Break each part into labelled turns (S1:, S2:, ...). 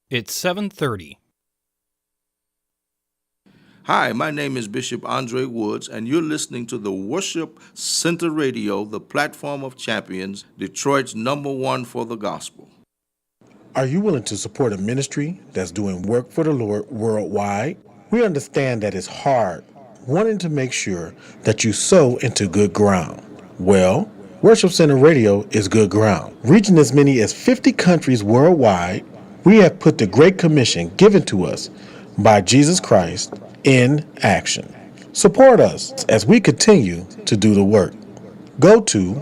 S1: It's 7:30.
S2: Hi, my name is Bishop Andre Woods, and you're listening to the Worship Center Radio, the platform of champions, Detroit's #1 for the gospel.
S3: Are you willing to support a ministry that's doing work for the Lord worldwide? We understand that it's hard, wanting to make sure that you sow into good ground. Well, Worship Center Radio is good ground. Reaching as many as 50 countries worldwide, we have put the Great Commission given to us by Jesus Christ in action. Support us as we continue to do the work. Go to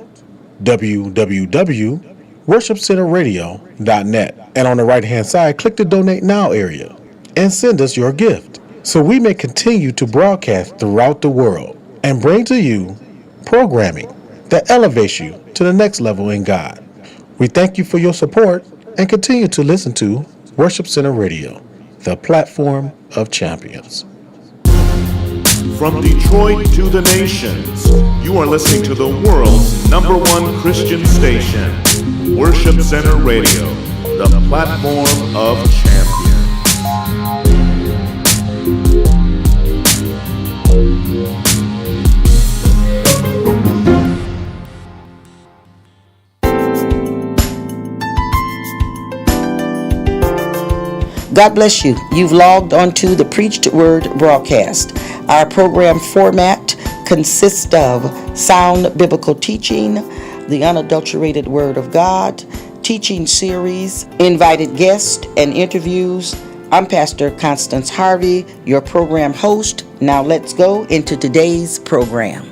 S3: www.worshipcenterradio.net and on the right-hand side, click the Donate Now area and send us your gift so we may continue to broadcast throughout the world and bring to you programming that elevates you to the next level in God. We thank you for your support and continue to listen to Worship Center Radio, the platform of champions.
S4: From Detroit to the nations, you are listening to the world's #1 Christian station, Worship Center Radio, the platform of champions.
S5: God bless you. You've logged onto the Preached Word broadcast. Our program format consists of sound biblical teaching, the unadulterated Word of God, teaching series, invited guests, and interviews. I'm Pastor Constance Harvey, your program host. Now let's go into today's program.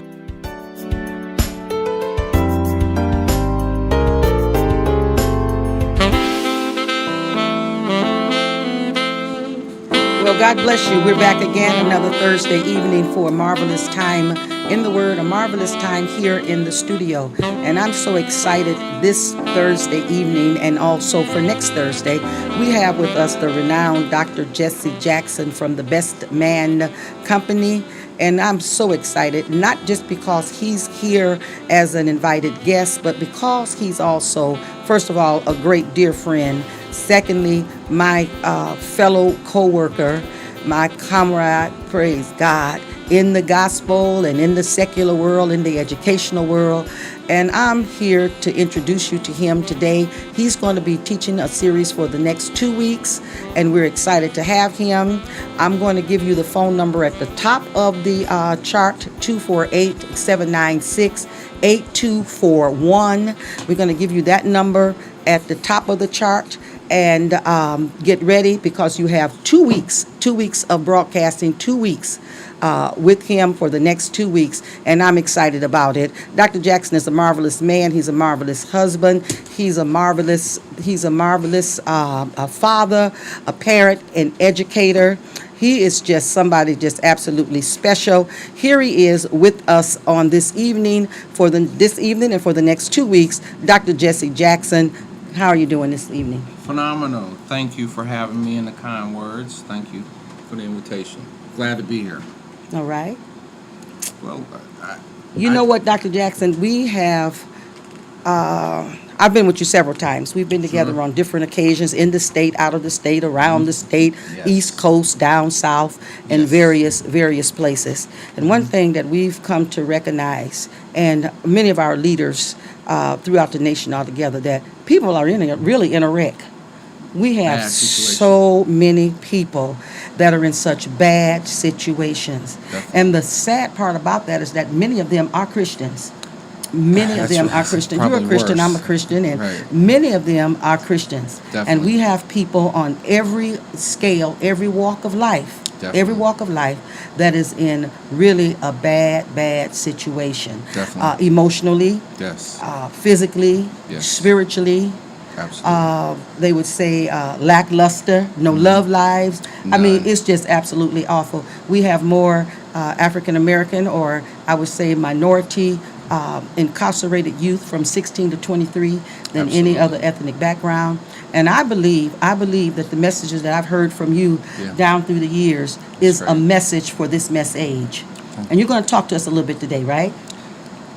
S5: Well, God bless you. We're back again another Thursday evening for a marvelous time in the Word, a marvelous time here in the studio. And I'm so excited this Thursday evening and also for next Thursday. We have with us the renowned Dr. Jesse Jackson from the Best Man Company. And I'm so excited, not just because he's here as an invited guest, but because he's also, first of all, a great dear friend. Secondly, my fellow co-worker, my comrade, praise God, in the gospel and in the secular world, in the educational world. And I'm here to introduce you to him today. He's going to be teaching a series for the next 2 weeks, and we're excited to have him. I'm going to give you the phone number at the top of the chart, 248-796-8241. We're going to give you that number at the top of the chart. And get ready because you have 2 weeks of broadcasting, 2 weeks with him for the next 2 weeks, and I'm excited about it. Dr. Jackson is a marvelous man. He's a marvelous husband. He's a marvelous a father, a parent, an educator. He is just somebody just absolutely special. Here he is with us on this evening and for the next 2 weeks. Dr. Jesse Jackson, how are you doing this evening?
S6: Phenomenal. Thank you for having me and the kind words. Thank you for the invitation. Glad to be here.
S5: All right.
S6: Well,
S5: you know what, Dr. Jackson, we have, I've been with you several times. We've been together on different occasions, in the state, out of the state, around the state,
S6: Yes.
S5: East Coast, down south, and
S6: Yes.
S5: various places. And one thing that we've come to recognize, and many of our leaders throughout the nation altogether, that people are really in a wreck. We have
S6: Bad situation.
S5: so many people that are in such bad situations.
S6: Definitely.
S5: And the sad part about that is that many of them are Christians. Many of
S6: That's
S5: them
S6: right.
S5: are Christians. You're a
S6: Probably
S5: Christian,
S6: worse.
S5: I'm a Christian, and
S6: Right.
S5: many of them are Christians. And
S6: Definitely.
S5: we have people on every scale, every walk of life,
S6: Definitely.
S5: that is in really a bad situation.
S6: Definitely.
S5: Emotionally,
S6: Yes.
S5: physically,
S6: Yes.
S5: spiritually.
S6: Absolutely.
S5: They would say lackluster, no love lives. I mean,
S6: None.
S5: it's just absolutely awful. We have more African American, or I would say minority, incarcerated youth from 16 to 23 than any
S6: Absolutely.
S5: other ethnic background. And I believe that the messages that I've heard from you
S6: Yeah.
S5: down through the years is
S6: That's
S5: a
S6: right.
S5: message for this mess age. And you're going to talk to us a little bit today, right?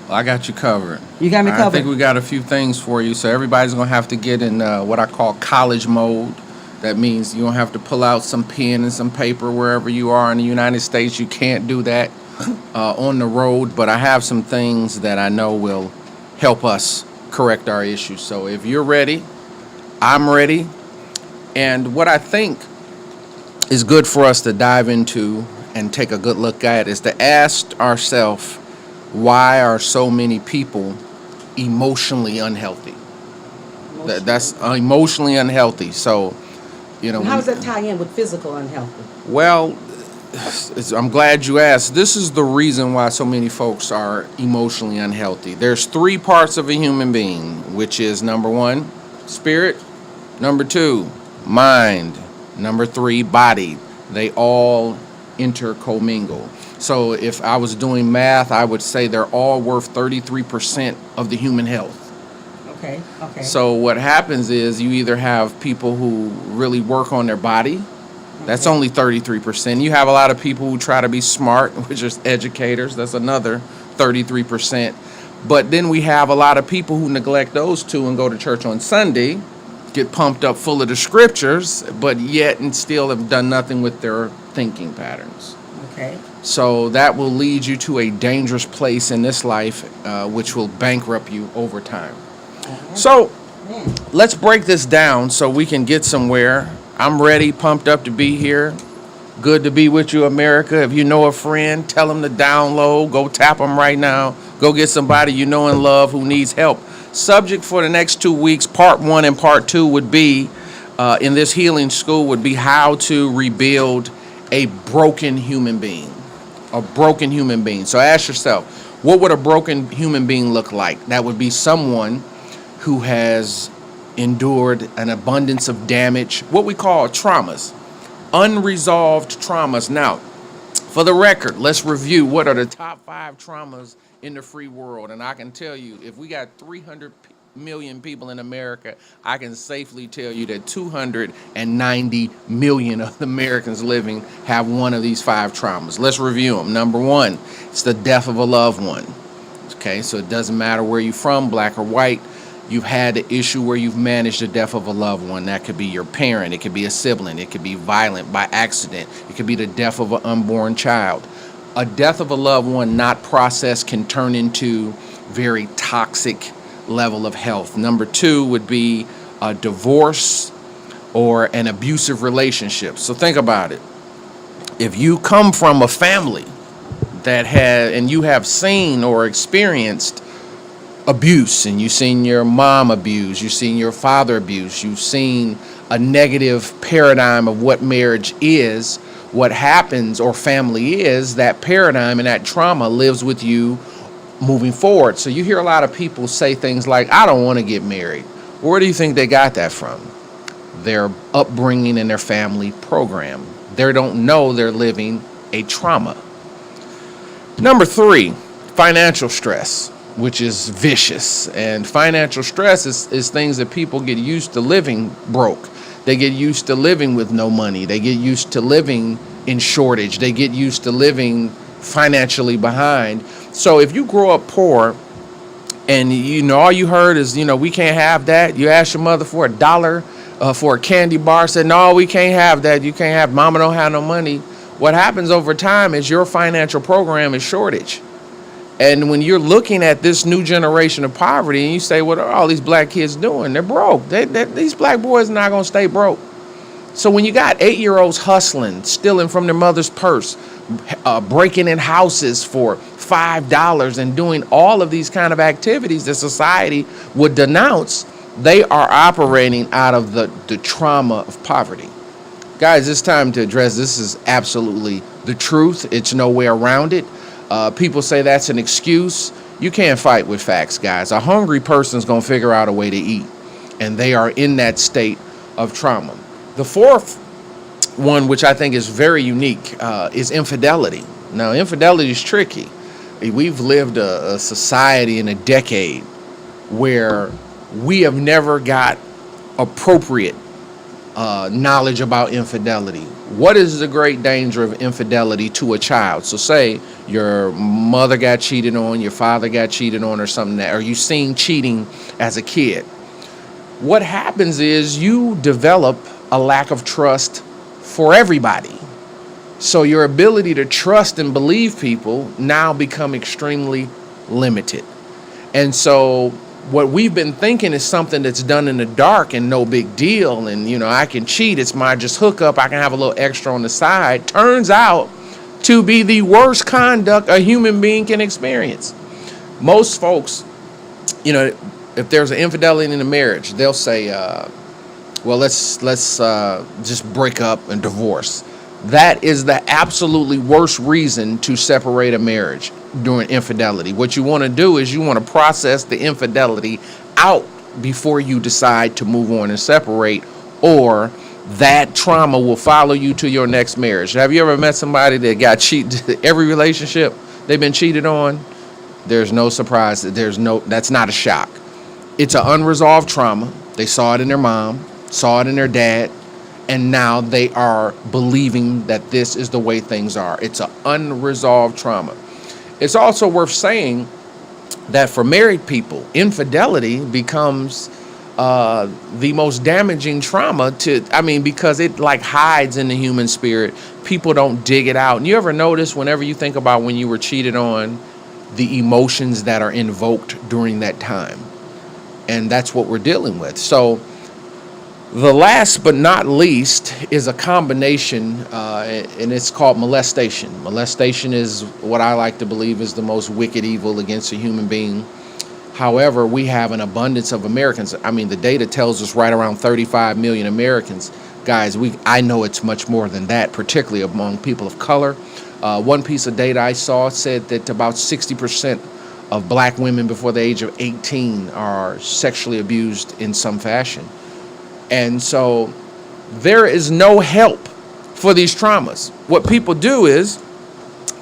S6: Well, I got you covered.
S5: You got me
S6: I
S5: covered.
S6: think we got a few things for you. So everybody's going to have to get in what I call college mode. That means you don't have to pull out some pen and some paper wherever you are in the United States. You can't do that on the road, but I have some things that I know will help us correct our issues. So if you're ready, I'm ready. And what I think is good for us to dive into and take a good look at is to ask ourselves, why are so many people emotionally unhealthy? That's emotionally unhealthy. So, you know,
S5: And how does that tie in with physical unhealthy?
S6: well, I'm glad you asked. This is the reason why so many folks are emotionally unhealthy. There's three parts of a human being, which is number one, spirit, number two, mind, number three, body. They all intercommingle. So if I was doing math, I would say they're all worth 33% of the human health.
S5: Okay.
S6: So what happens is you either have people who really work on their body. That's only 33%. You have a lot of people who try to be smart, which is educators. That's another 33%. But then we have a lot of people who neglect those two and go to church on Sunday, get pumped up full of the scriptures, but yet and still have done nothing with their thinking patterns.
S5: Okay.
S6: So that will lead you to a dangerous place in this life, which will bankrupt you over time. So let's break this down so we can get somewhere. I'm ready, pumped up to be here. Good to be with you, America. If you know a friend, tell them to download. Go tap them right now. Go get somebody you know and love who needs help. Subject for the next 2 weeks, part 1 and part 2 would be, in this healing school, would be how to rebuild a broken human being. A broken human being. So ask yourself, what would a broken human being look like? That would be someone who has endured an abundance of damage, what we call traumas, unresolved traumas. Now, for the record, let's review what are the top 5 traumas in the free world. And I can tell you, if we got 300 million people in America, I can safely tell you that 290 million of the Americans living have one of these 5 traumas. Let's review them. Number 1, it's the death of a loved one. Okay, so it doesn't matter where you're from, black or white. You've had the issue where you've managed the death of a loved one. That could be your parent. It could be a sibling. It could be violent by accident. It could be the death of an unborn child. A death of a loved one not processed can turn into very toxic level of health. Number 2 would be a divorce or an abusive relationship. So think about it. If you come from a family that had, and you have seen or experienced abuse, and you've seen your mom abuse, you've seen your father abuse, you've seen a negative paradigm of what marriage is, what happens or family is, that paradigm and that trauma lives with you moving forward. So you hear a lot of people say things like, I don't want to get married. Where do you think they got that from? Their upbringing and their family program. They don't know they're living a trauma. Number 3, financial stress, which is vicious. And financial stress is things that people get used to living broke. They get used to living with no money. They get used to living in shortage. They get used to living financially behind. So if you grow up poor and you know all you heard is, we can't have that. You ask your mother for $1 for a candy bar, said, no, we can't have that. You can't have, mama don't have no money. What happens over time is your financial program is shortage. And when you're looking at this new generation of poverty and you say, what are all these black kids doing? They're broke. These black boys are not going to stay broke. So when you got 8-year-olds hustling, stealing from their mother's purse, breaking in houses for $5 and doing all of these kind of activities that society would denounce, they are operating out of the trauma of poverty. Guys, it's time to address this. Is absolutely the truth. It's no way around it. People say that's an excuse. You can't fight with facts, guys. A hungry person's going to figure out a way to eat, and they are in that state of trauma. The 4th one, which I think is very unique, is infidelity. Now, infidelity is tricky. We've lived a society in a decade where we have never got appropriate knowledge about infidelity. What is the great danger of infidelity to a child? So say your mother got cheated on, your father got cheated on or something, or you seen cheating as a kid. What happens is you develop a lack of trust for everybody. So your ability to trust and believe people now become extremely limited. And so what we've been thinking is something that's done in the dark and no big deal. And, I can cheat. It's my just hookup. I can have a little extra on the side. Turns out to be the worst conduct a human being can experience. Most folks, if there's an infidelity in a marriage, they'll say, well, let's just break up and divorce. That is the absolutely worst reason to separate a marriage during infidelity. What you want to do is you want to process the infidelity out before you decide to move on and separate, or that trauma will follow you to your next marriage. Have you ever met somebody that got cheated? Every relationship they've been cheated on, there's no surprise. That's not a shock. It's an unresolved trauma. They saw it in their mom, saw it in their dad, and now they are believing that this is the way things are. It's an unresolved trauma. It's also worth saying that for married people, infidelity becomes the most damaging trauma because it hides in the human spirit. People don't dig it out. And you ever notice whenever you think about when you were cheated on, the emotions that are invoked during that time? And that's what we're dealing with. So the last but not least is a combination, and it's called molestation. Molestation is what I like to believe is the most wicked evil against a human being. However, we have an abundance of Americans. The data tells us right around 35 million Americans. Guys, I know it's much more than that, particularly among people of color. One piece of data I saw said that about 60% of black women before the age of 18 are sexually abused in some fashion. And so there is no help for these traumas. What people do is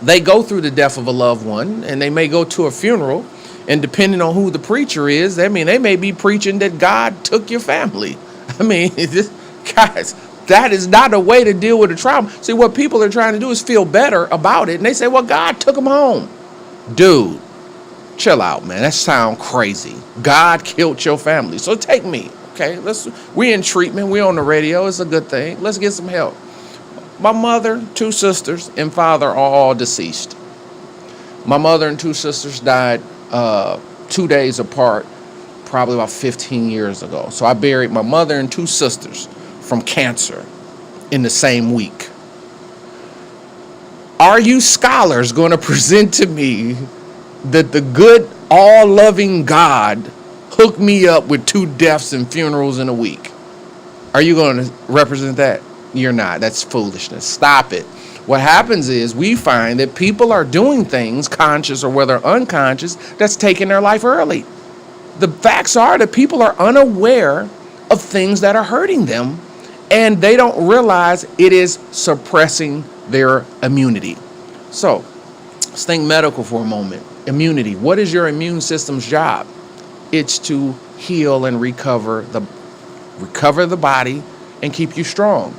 S6: they go through the death of a loved one, and they may go to a funeral, and depending on who the preacher is, they may be preaching that God took your family. Guys, that is not a way to deal with a trauma. See, what people are trying to do is feel better about it, and they say, well, God took them home. Dude, chill out, man. That sounds crazy. God killed your family. So take me. Okay, we in treatment. We on the radio. It's a good thing. Let's get some help. My mother, 2 sisters, and father are all deceased. My mother and 2 sisters died 2 days apart, probably about 15 years ago. So I buried my mother and 2 sisters from cancer in the same week. Are you scholars going to present to me that the good, all-loving God hooked me up with 2 deaths and funerals in a week? Are you going to represent that? You're not. That's foolishness. Stop it. What happens is we find that people are doing things, conscious or whether unconscious, that's taking their life early. The facts are that people are unaware of things that are hurting them, and they don't realize it is suppressing their immunity. So let's think medical for a moment. Immunity. What is your immune system's job? It's to heal and recover the body and keep you strong.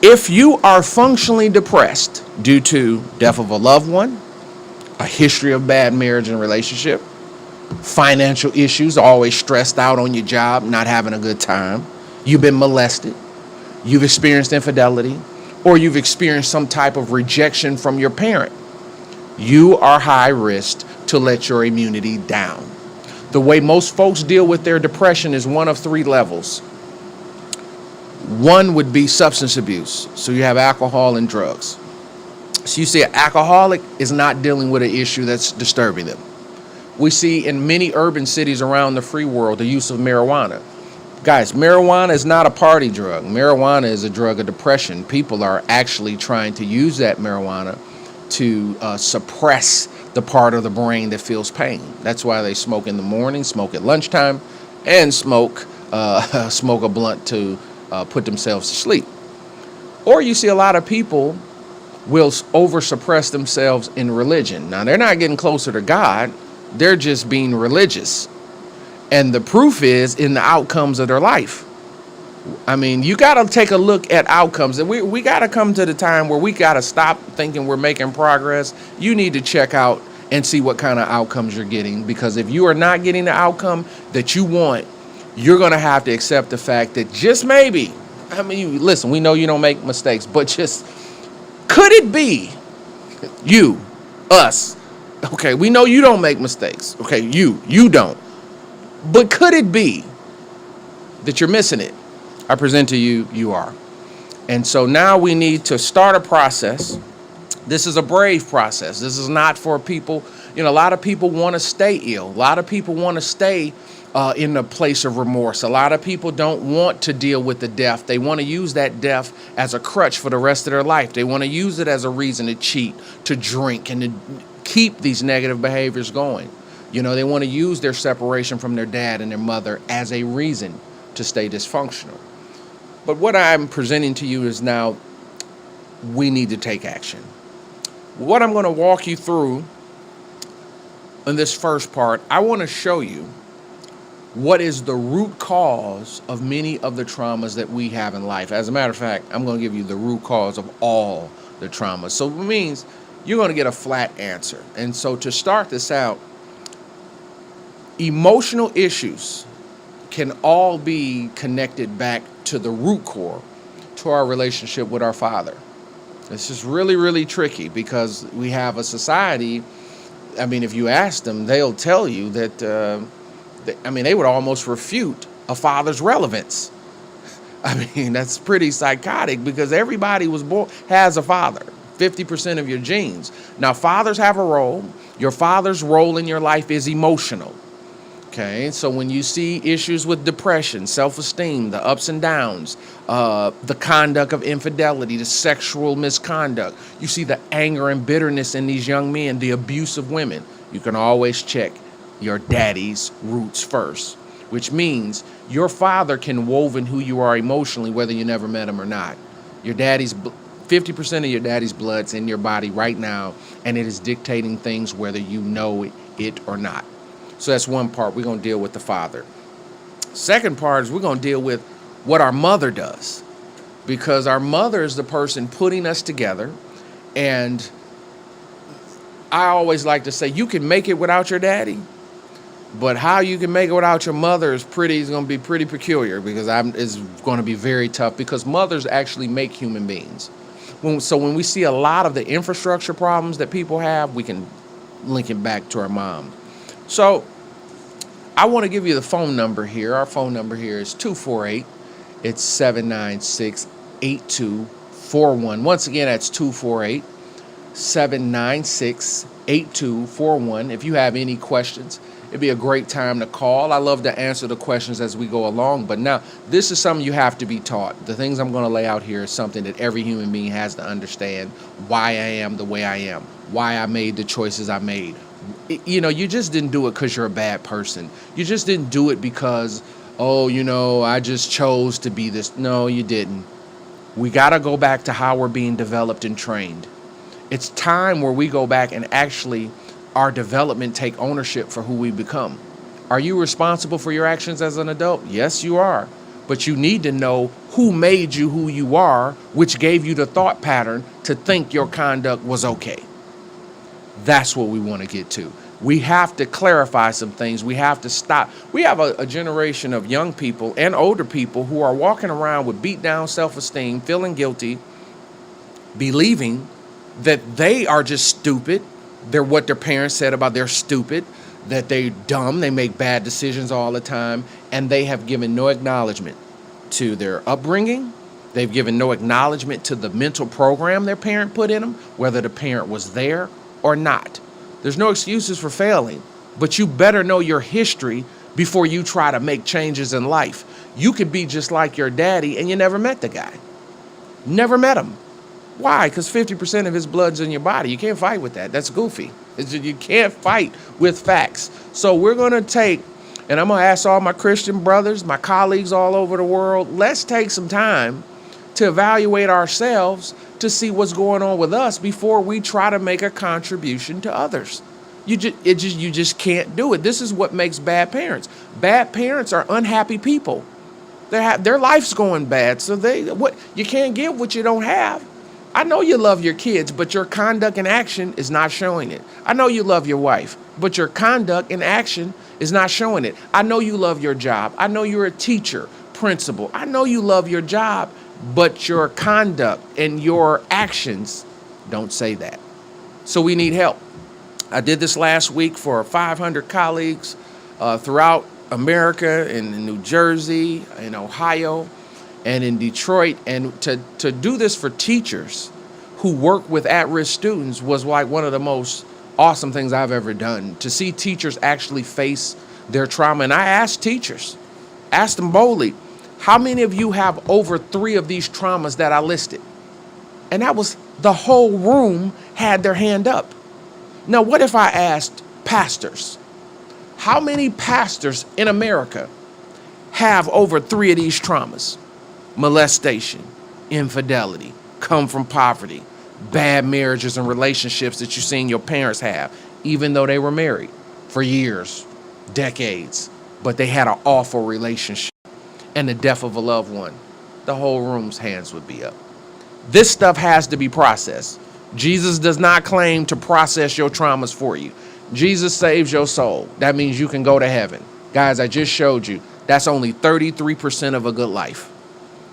S6: If you are functionally depressed due to death of a loved one, a history of bad marriage and relationship, financial issues, always stressed out on your job, not having a good time, you've been molested, you've experienced infidelity, or you've experienced some type of rejection from your parent, you are high risk to let your immunity down. The way most folks deal with their depression is one of 3 levels. One would be substance abuse. So you have alcohol and drugs. So you see, an alcoholic is not dealing with an issue that's disturbing them. We see in many urban cities around the free world the use of marijuana. Guys, marijuana is not a party drug. Marijuana is a drug of depression. People are actually trying to use that marijuana to suppress the part of the brain that feels pain. That's why they smoke in the morning, smoke at lunchtime, and smoke a blunt to put themselves to sleep. Or you see a lot of people will over-suppress themselves in religion. Now, they're not getting closer to God. They're just being religious. And the proof is in the outcomes of their life. You got to take a look at outcomes. We got to come to the time where we got to stop thinking we're making progress. You need to check out and see what kind of outcomes you're getting. Because if you are not getting the outcome that you want, you're going to have to accept the fact that just maybe I mean, listen, we know you don't make mistakes, but just, could it be you, us? Okay, we know you don't make mistakes. Okay, you don't. But could it be that you're missing it? I present to you, you are. And so now we need to start a process. This is a brave process. This is not for people, a lot of people want to stay ill. A lot of people want to stay in a place of remorse. A lot of people don't want to deal with the death. They want to use that death as a crutch for the rest of their life. They want to use it as a reason to cheat, to drink, and to keep these negative behaviors going. They want to use their separation from their dad and their mother as a reason to stay dysfunctional. But what I'm presenting to you is now we need to take action. What I'm going to walk you through in this first part, I want to show you what is the root cause of many of the traumas that we have in life. As a matter of fact, I'm going to give you the root cause of all the traumas. So it means you're going to get a flat answer. And so to start this out, emotional issues can all be connected back to the root core, to our relationship with our Father. It's just really, really tricky because we have a society. I mean, if you ask them, they'll tell you that, they would almost refute a father's relevance. I mean, that's pretty psychotic because everybody was born, has a father, 50% of your genes. Now, fathers have a role. Your father's role in your life is emotional. Okay, so when you see issues with depression, self-esteem, the ups and downs, the conduct of infidelity, the sexual misconduct, you see the anger and bitterness in these young men, the abuse of women, you can always check your daddy's roots first, which means your father can woven who you are emotionally, whether you never met him or not. Your daddy's 50% of your daddy's blood's in your body right now, and it is dictating things whether you know it or not. So that's one part. We're going to deal with the father. Second part is we're going to deal with what our mother does, because our mother is the person putting us together. And I always like to say you can make it without your daddy, but how you can make it without your mother is going to be pretty peculiar, because it's going to be very tough, because mothers actually make human beings. So when we see a lot of the infrastructure problems that people have, we can link it back to our mom. So I want to give you the phone number here. Our phone number here is 248. It's 796-8241. Once again, that's 248-796-8241. If you have any questions, it'd be a great time to call. I love to answer the questions as we go along. But now, this is something you have to be taught. The things I'm going to lay out here is something that every human being has to understand why I am the way I am, why I made the choices I made. You just didn't do it because you're a bad person. You just didn't do it because, I just chose to be this. No, you didn't. We got to go back to how we're being developed and trained. It's time where we go back and actually our development take ownership for who we become. Are you responsible for your actions as an adult? Yes, you are. But you need to know who made you who you are, which gave you the thought pattern to think your conduct was okay. That's what we want to get to. We have to clarify some things. We have to stop. We have a generation of young people and older people who are walking around with beat down self-esteem, feeling guilty, believing that they are just stupid. They're what their parents said about they're stupid, that they're dumb, they make bad decisions all the time, and they have given no acknowledgement to their upbringing. They've given no acknowledgement to the mental program their parent put in them, whether the parent was there or not. There's no excuses for failing, but you better know your history before you try to make changes in life. You could be just like your daddy and you never met the guy. Never met him. Why? Because 50% of his blood's in your body. You can't fight with that. That's goofy. You can't fight with facts. So we're going to take, and I'm going to ask all my Christian brothers, my colleagues all over the world, let's take some time to evaluate ourselves to see what's going on with us before we try to make a contribution to others. You just can't do it. This is what makes bad parents. Bad parents are unhappy people. Their life's going bad, so you can't give what you don't have. I know you love your kids, but your conduct and action is not showing it. I know you love your wife, but your conduct and action is not showing it. I know you love your job. I know you're a teacher, principle. I know you love your job, but your conduct and your actions don't say that. So we need help. I did this last week for 500 colleagues throughout America, in New Jersey, in Ohio, and in Detroit. And to do this for teachers who work with at-risk students was like one of the most awesome things I've ever done. To see teachers actually face their trauma. And I asked teachers, asked them boldly, how many of you have over 3 of these traumas that I listed? And that was, the whole room had their hand up. Now, what if I asked pastors? How many pastors in America have over 3 of these traumas? Molestation, infidelity, come from poverty, bad marriages and relationships that you've seen your parents have, even though they were married for years, decades, but they had an awful relationship, and the death of a loved one. The whole room's hands would be up. This stuff has to be processed. Jesus does not claim to process your traumas for you. Jesus saves your soul. That means you can go to heaven. Guys, I just showed you that's only 33% of a good life.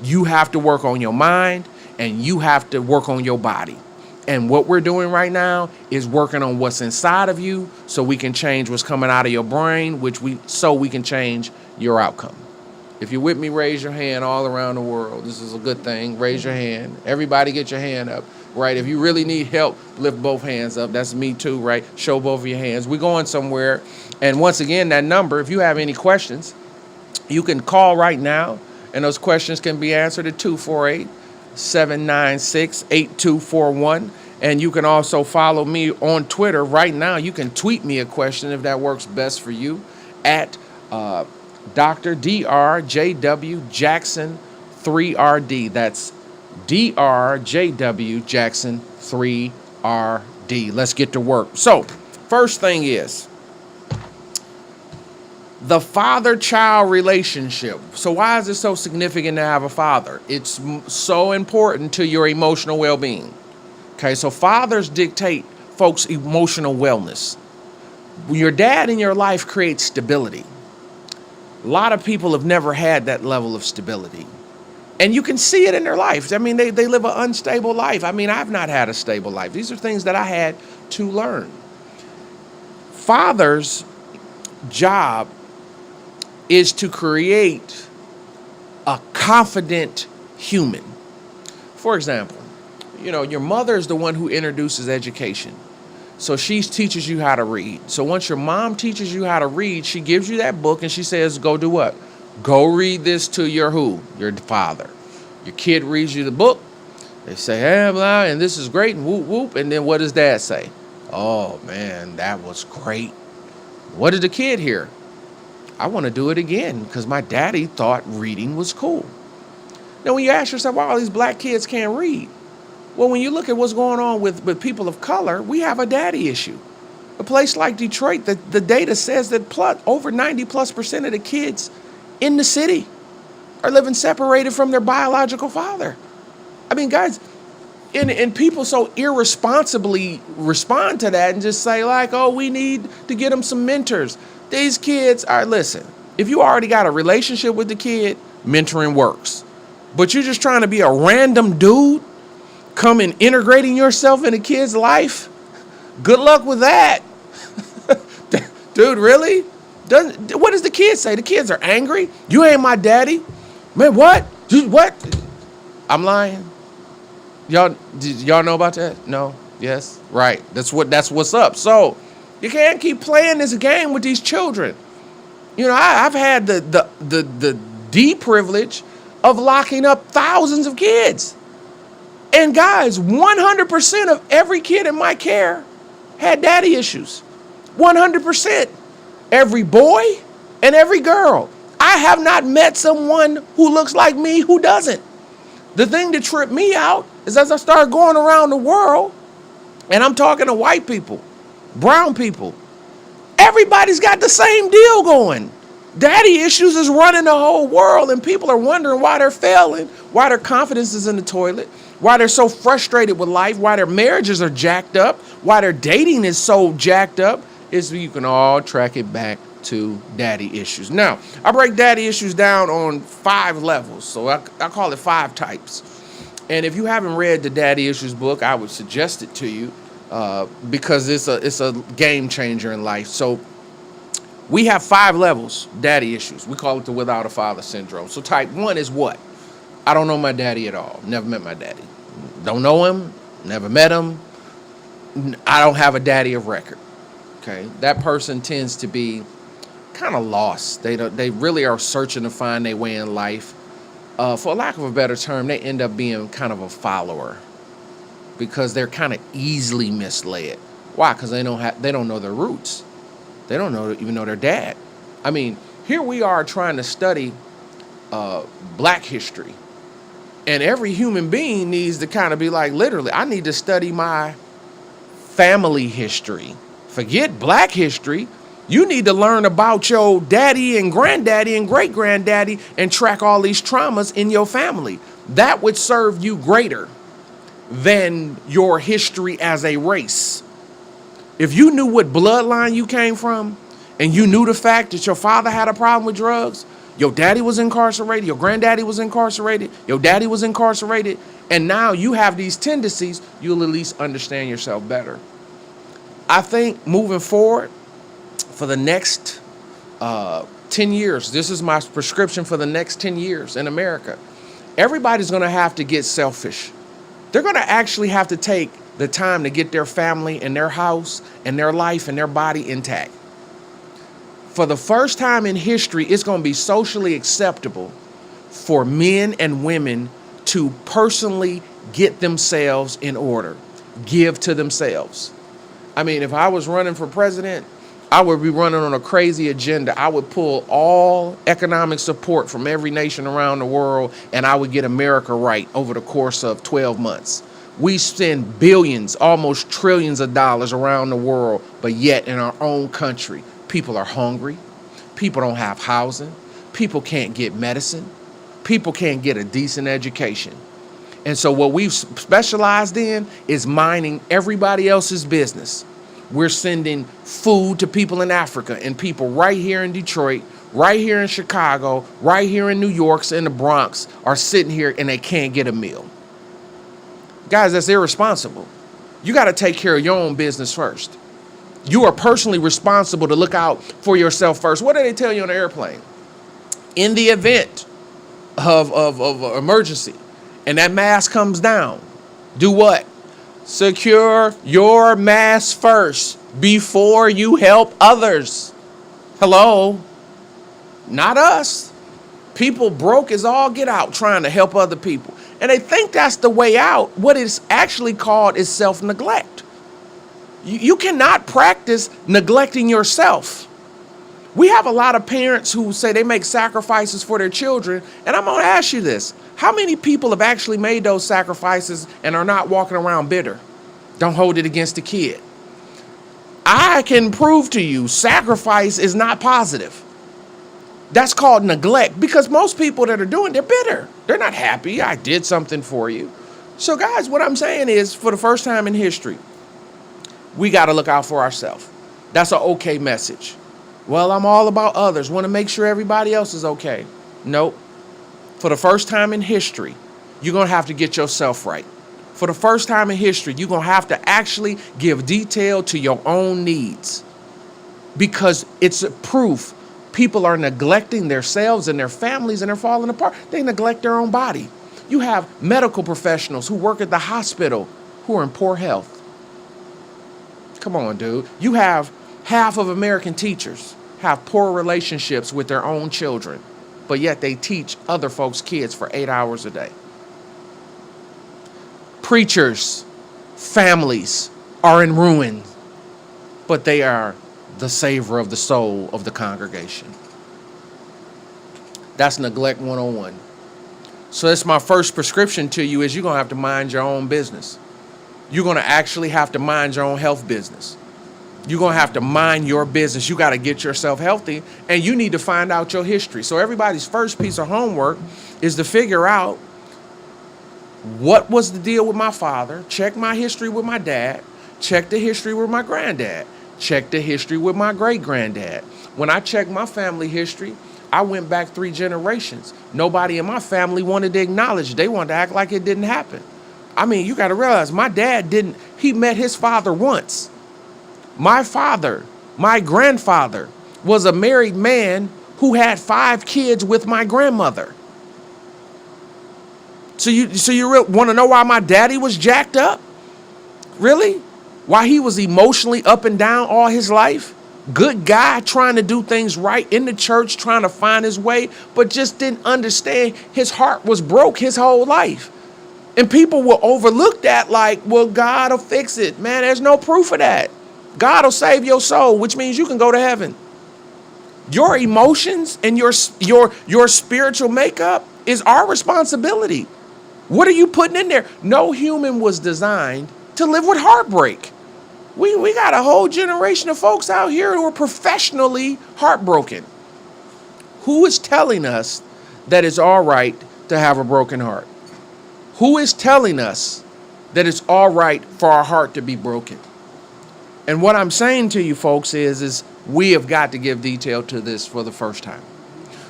S6: You have to work on your mind, and you have to work on your body. And what we're doing right now is working on what's inside of you so we can change what's coming out of your brain, so we can change your outcome. If you're with me, raise your hand all around the world. This is a good thing. Raise your hand. Everybody get your hand up, right? If you really need help, lift both hands up. That's me too, right? Show both of your hands. We're going somewhere. And once again, that number, if you have any questions, you can call right now, and those questions can be answered at 248-796-8241. And you can also follow me on Twitter right now. You can tweet me a question if that works best for you at Dr. Dr. Jackson 3RD. That's Dr. Jackson 3RD. Let's get to work. So, first thing is the father-child relationship. So why is it so significant to have a father? It's so important to your emotional well-being. Okay, so fathers dictate folks' emotional wellness. Your dad in your life creates stability. A lot of people have never had that level of stability. And you can see it in their life. I mean, they live an unstable life. I mean, I've not had a stable life. These are things that I had to learn. Father's job is to create a confident human. For example, your mother is the one who introduces education. So she teaches you how to read. So once your mom teaches you how to read, she gives you that book and she says, go do what? Go read this to your who? Your father. Your kid reads you the book. They say, hey, blah, and this is great, and whoop, whoop. And then what does dad say? Oh, man, that was great. What did the kid hear? I want to do it again because my daddy thought reading was cool. Now, when you ask yourself, why all these black kids can't read? Well, when you look at what's going on with people of color, we have a daddy issue. A place like Detroit, the data says that over 90+% of the kids in the city are living separated from their biological father. I mean, guys, and people so irresponsibly respond to that and just say like, oh, we need to get them some mentors. These kids are, listen, if you already got a relationship with the kid, mentoring works. But you're just trying to be a random dude, coming integrating yourself in a kid's life, good luck with that. Dude, really? What does the kids say? The kids are angry. You ain't my daddy. Man, what? What? I'm lying. Y'all know about that? No? Yes? Right. That's what's up. So you can't keep playing this game with these children. I've had the privilege of locking up thousands of kids. And guys, 100% of every kid in my care had daddy issues. 100%. Every boy and every girl. I have not met someone who looks like me who doesn't. The thing that tripped me out is as I started going around the world, and I'm talking to white people, brown people, everybody's got the same deal going. Daddy issues is running the whole world, and people are wondering why they're failing, why their confidence is in the toilet, why they're so frustrated with life, why their marriages are jacked up, why their dating is so jacked up. You can all track it back to daddy issues. Now, I break daddy issues down on 5 levels. So I call it 5 types. And if you haven't read the Daddy Issues book, I would suggest it to you because it's a game changer in life. So we have 5 levels, daddy issues. We call it the without a father syndrome. So type 1 is what? I don't know my daddy at all. Never met my daddy. Don't know him. Never met him. I don't have a daddy of record. Okay, that person tends to be kind of lost. They really are searching to find their way in life. For lack of a better term, they end up being kind of a follower because they're kind of easily misled. Why? Because they don't know their roots. They don't even know their dad. I mean, here we are trying to study black history, and every human being needs to kind of be like, literally, I need to study my family history. Forget black history. You need to learn about your daddy and granddaddy and great-granddaddy and track all these traumas in your family. That would serve you greater than your history as a race. If you knew what bloodline you came from and you knew the fact that your father had a problem with drugs, your daddy was incarcerated, your granddaddy was incarcerated, your daddy was incarcerated, and now you have these tendencies, you'll at least understand yourself better. I think moving forward, for the next 10 years, this is my prescription for the next 10 years in America. Everybody's going to have to get selfish. They're going to actually have to take the time to get their family and their house and their life and their body intact. For the first time in history, it's going to be socially acceptable for men and women to personally get themselves in order, give to themselves. I mean, if I was running for president, I would be running on a crazy agenda. I would pull all economic support from every nation around the world, and I would get America right over the course of 12 months. We spend billions, almost trillions of dollars around the world, but yet in our own country, people are hungry. People don't have housing. People can't get medicine. People can't get a decent education. And so what we've specialized in is mining everybody else's business. We're sending food to people in Africa, and people right here in Detroit, right here in Chicago, right here in New York, in the Bronx are sitting here and they can't get a meal. Guys, that's irresponsible. You got to take care of your own business first. You are personally responsible to look out for yourself first. What do they tell you on the airplane? In the event of emergency and that mask comes down, do what? Secure your mask first before you help others. Hello? Not us. People broke as all get out trying to help other people. And they think that's the way out. What it's actually called is self-neglect. You cannot practice neglecting yourself. We have a lot of parents who say they make sacrifices for their children. And I'm going to ask you this. How many people have actually made those sacrifices and are not walking around bitter? Don't hold it against the kid. I can prove to you sacrifice is not positive. That's called neglect, because most people that are doing, they're bitter. They're not happy. I did something for you. So guys, what I'm saying is, for the first time in history, we got to look out for ourselves. That's an okay message. Well, I'm all about others. Want to make sure everybody else is okay. Nope. For the first time in history, you're going to have to get yourself right. For the first time in history, you're going to have to actually give detail to your own needs, because it's a proof people are neglecting themselves and their families, and they're falling apart. They neglect their own body. You have medical professionals who work at the hospital who are in poor health. Come on, dude. You have half of American teachers have poor relationships with their own children, but yet they teach other folks' kids for 8 hours a day. Preachers, families are in ruin, but they are the savior of the soul of the congregation. That's neglect 101. So that's my first prescription to you, is you're going to have to mind your own business. You're going to actually have to mind your own health business. You're going to have to mind your business. You got to get yourself healthy, and you need to find out your history. So everybody's first piece of homework is to figure out, what was the deal with my father? Check my history with my dad. Check the history with my granddad. Check the history with my great-granddad. When I checked my family history, I went back 3 generations. Nobody in my family wanted to acknowledge it. They wanted to act like it didn't happen. I mean, you got to realize my dad he met his father once. My father, my grandfather, was a married man who had 5 kids with my grandmother. So you want to know why my daddy was jacked up? Really? Why he was emotionally up and down all his life? Good guy trying to do things right in the church, trying to find his way, but just didn't understand his heart was broke his whole life. And people will overlook that like, well, God will fix it. Man, there's no proof of that. God will save your soul, which means you can go to heaven. Your emotions and your spiritual makeup is our responsibility. What are you putting in there? No human was designed to live with heartbreak. We got a whole generation of folks out here who are professionally heartbroken. Who is telling us that it's all right to have a broken heart? Who is telling us that it's all right for our heart to be broken? And what I'm saying to you folks is we have got to give detail to this for the first time.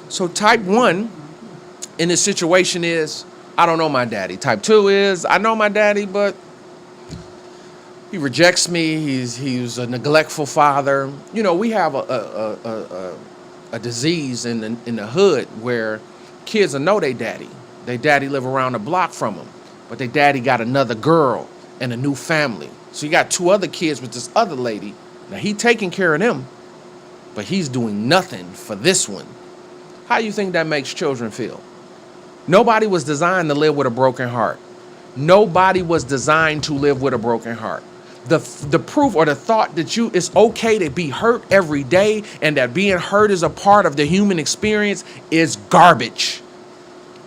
S6: So type 1 in this situation is, I don't know my daddy. Type 2 is, I know my daddy, but he rejects me. He's a neglectful father. You know, we have a disease in the hood where kids will know they daddy. They daddy live around the block from them, but they daddy got another girl and a new family. So you got 2 other kids with this other lady. Now he taking care of them, but he's doing nothing for this one. How do you think that makes children feel? Nobody was designed to live with a broken heart. Nobody was designed to live with a broken heart. The proof or the thought that it's okay to be hurt every day and that being hurt is a part of the human experience is garbage.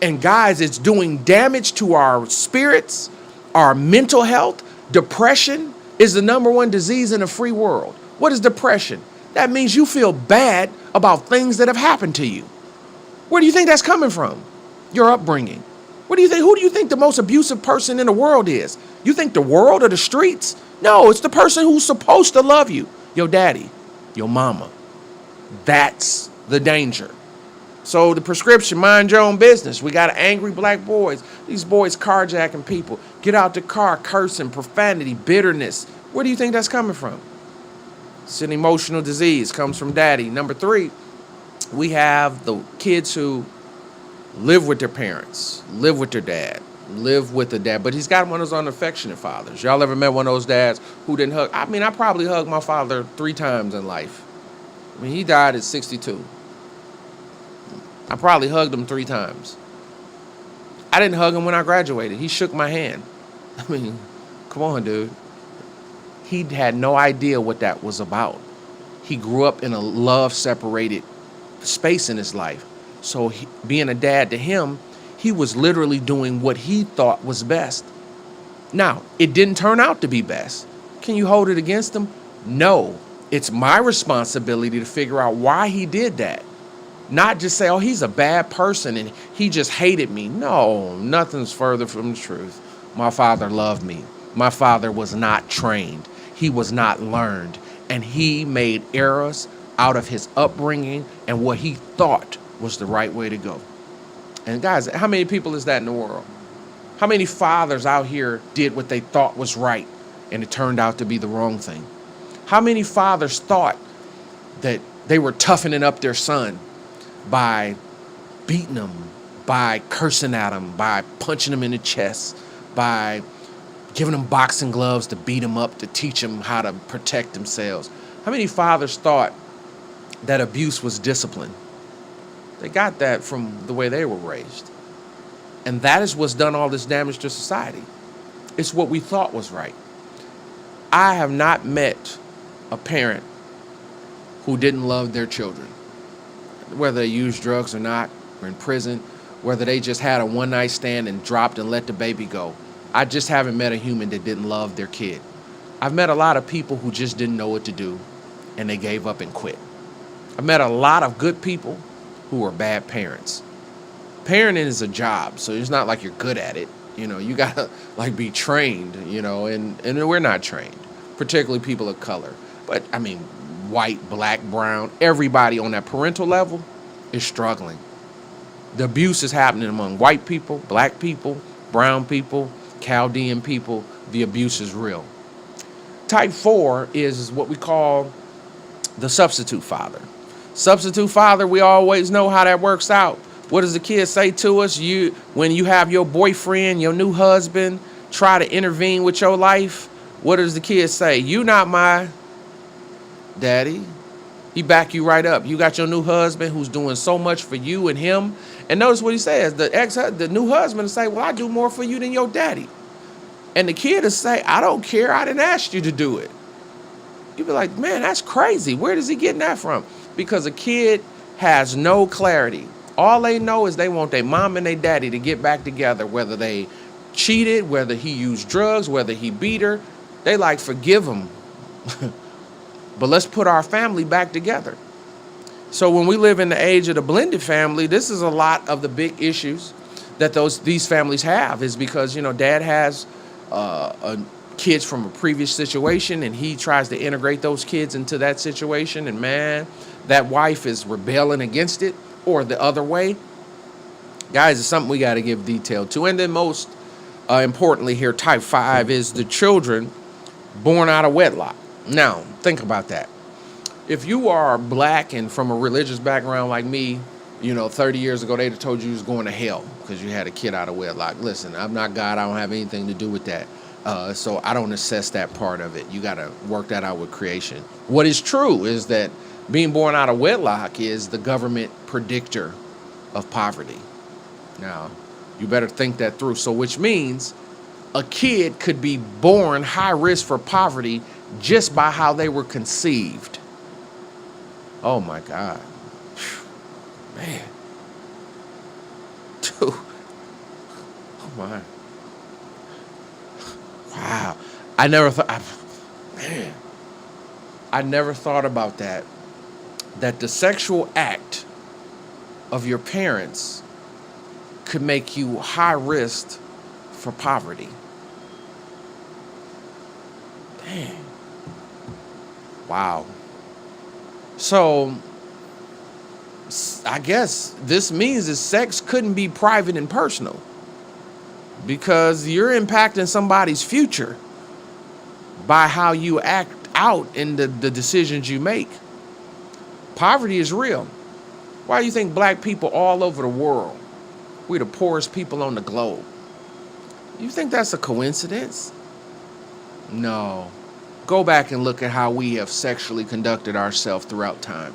S6: And guys, it's doing damage to our spirits, our mental health. Depression is the #1 disease in a free world. What is depression? That means you feel bad about things that have happened to you. Where do you think that's coming from? Your upbringing. What do you think? Who do you think the most abusive person in the world is? You think the world or the streets? No, it's the person who's supposed to love you. Your daddy, your mama. That's the danger. So the prescription, mind your own business. We got angry black boys. These boys carjacking people. Get out the car, cursing, profanity, bitterness. Where do you think that's coming from? It's an emotional disease. Comes from daddy. Number 3, we have the kids who live with their parents, live with their dad, live with the dad. But he's got one of those unaffectionate fathers. Y'all ever met one of those dads who didn't hug? I mean, I probably hugged my father 3 times in life. I mean, he died at 62. I probably hugged him 3 times. I didn't hug him when I graduated. He shook my hand. I mean, come on, dude. He had no idea what that was about. He grew up in a love-separated space in his life. So being a dad to him, he was literally doing what he thought was best. Now, it didn't turn out to be best. Can you hold it against him? No. It's my responsibility to figure out why he did that. Not just say, oh, he's a bad person and he just hated me. No, nothing's further from the truth. My father loved me. My father was not trained. He was not learned. And he made errors out of his upbringing and what he thought was the right way to go. And guys, how many people is that in the world? How many fathers out here did what they thought was right and it turned out to be the wrong thing? How many fathers thought that they were toughening up their son by beating him, by cursing at him, by punching him in the chest, by giving him boxing gloves to beat him up, to teach him how to protect themselves? How many fathers thought that abuse was discipline? They got that from the way they were raised. And that is what's done all this damage to society. It's what we thought was right. I have not met a parent who didn't love their children, whether they used drugs or not, or in prison, whether they just had a one-night stand and dropped and let the baby go. I just haven't met a human that didn't love their kid. I've met a lot of people who just didn't know what to do, and they gave up and quit. I've met a lot of good people who are bad parents. Parenting is a job, so it's not like you're good at it. You know, you gotta like be trained, you know, and we're not trained, particularly people of color. But I mean, white, black, brown, everybody on that parental level is struggling. The abuse is happening among white people, black people, brown people, Chaldean people. The abuse is real. Type 4 is what we call the substitute father. Substitute father, we always know how that works out. What does the kid say to us? When you have your boyfriend, your new husband, try to intervene with your life, what does the kid say? You not my daddy. He back you right up. You got your new husband who's doing so much for you and him. And notice what he says. The new husband will say, well, I do more for you than your daddy. And the kid will say, I don't care. I didn't ask you to do it. You'd be like, man, that's crazy. Where does he get that from? Because a kid has no clarity. All they know is they want their mom and their daddy to get back together, whether they cheated, whether he used drugs, whether he beat her. They like, forgive him. But let's put our family back together. So when we live in the age of the blended family, this is a lot of the big issues that these families have, is because, dad has kids from a previous situation and he tries to integrate those kids into that situation. And man, that wife is rebelling against it, or the other way. Guys, it's something we got to give detail to. And then most importantly here, type 5 is the children born out of wedlock. Now, think about that. If you are black and from a religious background like me, 30 years ago, they'd have told you was going to hell because you had a kid out of wedlock. Listen, I'm not God. I don't have anything to do with that. So I don't assess that part of it. You got to work that out with creation. What is true is that being born out of wedlock is the government predictor of poverty. Now, you better think that through. So which means a kid could be born high risk for poverty just by how they were conceived. Oh my God. Man. Dude. Oh my. Wow. I never thought about that. That the sexual act of your parents could make you high risk for poverty. Dang. Wow. So I guess this means that sex couldn't be private and personal, because you're impacting somebody's future by how you act out in the decisions you make. Poverty is real. Why do you think black people all over the world, we're the poorest people on the globe? You think that's a coincidence? No. Go back and look at how we have sexually conducted ourselves throughout time.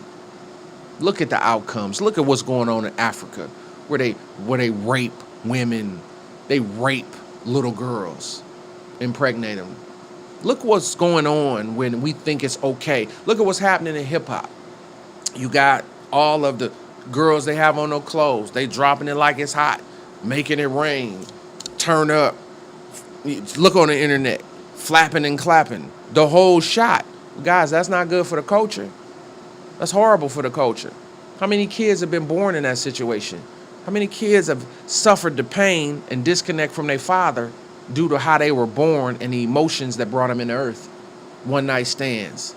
S6: Look at the outcomes. Look at what's going on in Africa, where they rape women, they rape little girls, impregnate them. Look what's going on when we think it's okay. Look at what's happening in hip hop. You got all of the girls, they have on no clothes. They dropping it like it's hot, making it rain, turn up. Look on the internet, flapping and clapping, the whole shot. Guys, that's not good for the culture. That's horrible for the culture. How many kids have been born in that situation? How many kids have suffered the pain and disconnect from their father due to how they were born and the emotions that brought them into earth? One night stands,